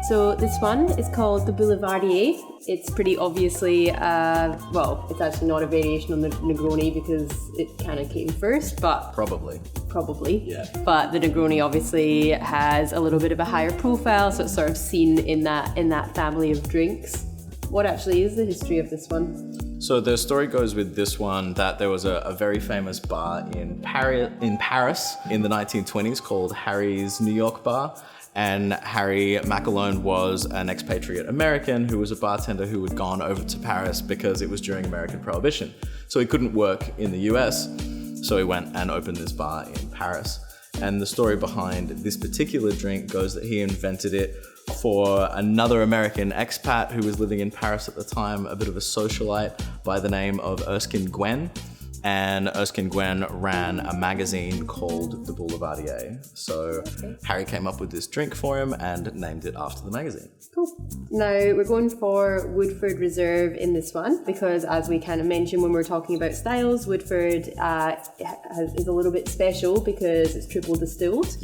So this one is called the Boulevardier. It's pretty obviously, it's actually not a variation on the Negroni because it kind of came first, but... Probably. Yeah. But the Negroni obviously has a little bit of a higher profile, so it's sort of seen in that family of drinks. What actually is the history of this one? So the story goes with this one that there was a very famous bar in Paris in the 1920s called Harry's New York Bar. And Harry McAlone was an expatriate American who was a bartender who had gone over to Paris because it was during American Prohibition. So he couldn't work in the US, so he went and opened this bar in Paris. And the story behind this particular drink goes that he invented it for another American expat who was living in Paris at the time, a bit of a socialite by the name of Erskine Gwen. And Erskine Gwen ran a magazine called the Boulevardier. So Harry came up with this drink for him and named it after the magazine. Cool. Now we're going for Woodford Reserve in this one because, as we kind of mentioned when we were talking about styles, Woodford is a little bit special because it's triple distilled,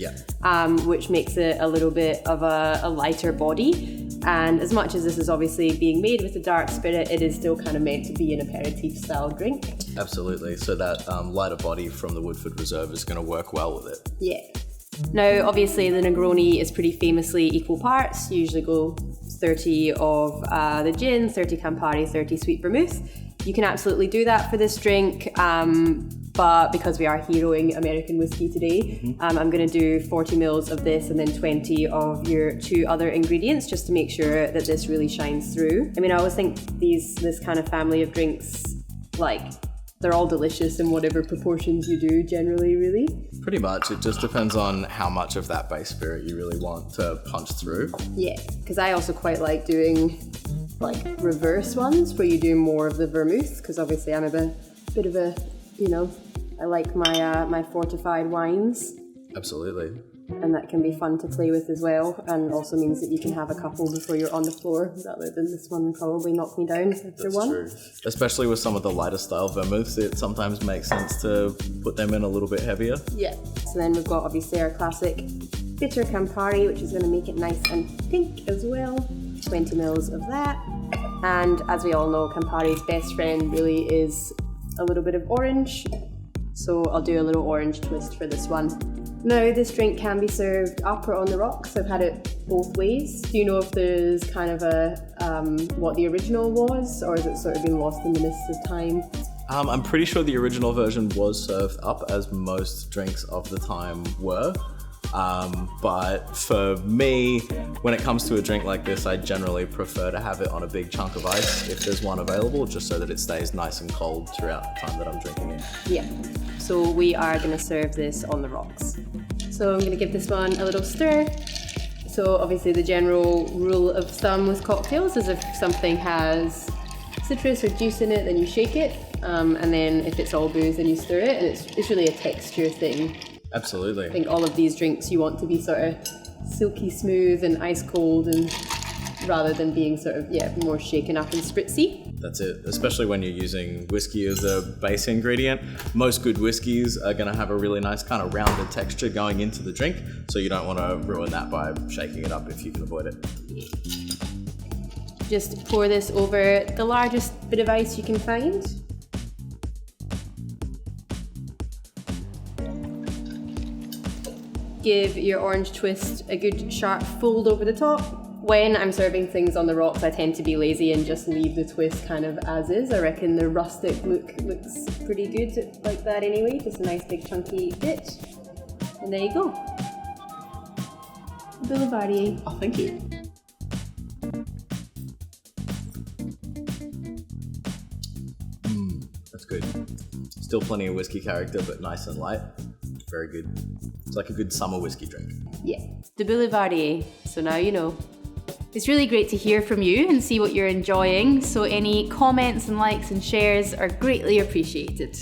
which makes it a little bit of a lighter body. And as much as this is obviously being made with a dark spirit, it is still kind of meant to be an aperitif style drink. Absolutely. So that lighter body from the Woodford Reserve is going to work well with it. Yeah. Now, obviously, the Negroni is pretty famously equal parts. You usually go 30 of the gin, 30 Campari, 30 sweet vermouth. You can absolutely do that for this drink, but because we are heroing American whiskey today, I'm going to do 40 mils of this and then 20 of your two other ingredients just to make sure that this really shines through. I mean, I always think this kind of family of drinks, like, they're all delicious in whatever proportions you do generally, really. Pretty much. It just depends on how much of that base spirit you really want to punch through. Yeah, because I also quite like doing like reverse ones where you do more of the vermouth, because obviously I'm a bit of a, I like my fortified wines. Absolutely. And that can be fun to play with as well, and also means that you can have a couple before you're on the floor, rather than this one probably knock me down after one. That's true. Especially with some of the lighter style vermouths, it sometimes makes sense to put them in a little bit heavier. Yeah. So then we've got obviously our classic bitter Campari, which is going to make it nice and pink as well. 20 mils of that. And as we all know, Campari's best friend really is a little bit of orange. So I'll do a little orange twist for this one. Now, this drink can be served up or on the rocks. I've had it both ways. Do you know if there's kind of what the original was, or has it sort of been lost in the mists of time? I'm pretty sure the original version was served up, as most drinks of the time were. But for me, when it comes to a drink like this, I generally prefer to have it on a big chunk of ice if there's one available, just so that it stays nice and cold throughout the time that I'm drinking it. Yeah, so we are going to serve this on the rocks. So I'm going to give this one a little stir. So obviously the general rule of thumb with cocktails is if something has citrus or juice in it, then you shake it. And then if it's all booze, then you stir it. And it's really a texture thing. Absolutely. I think all of these drinks you want to be sort of silky smooth and ice cold, and rather than being sort of, more shaken up and spritzy. That's it, especially when you're using whiskey as a base ingredient. Most good whiskeys are going to have a really nice kind of rounded texture going into the drink, so you don't want to ruin that by shaking it up if you can avoid it. Just pour this over the largest bit of ice you can find. Give your orange twist a good sharp fold over the top. When I'm serving things on the rocks, I tend to be lazy and just leave the twist kind of as is. I reckon the rustic look looks pretty good like that anyway. Just a nice big chunky bit. And there you go. Boulevardier. Oh, thank you. That's good. Still plenty of whiskey character, but nice and light. Very good. It's like a good summer whiskey drink. Yeah. The Boulevardier. So now you know. It's really great to hear from you and see what you're enjoying, so any comments and likes and shares are greatly appreciated.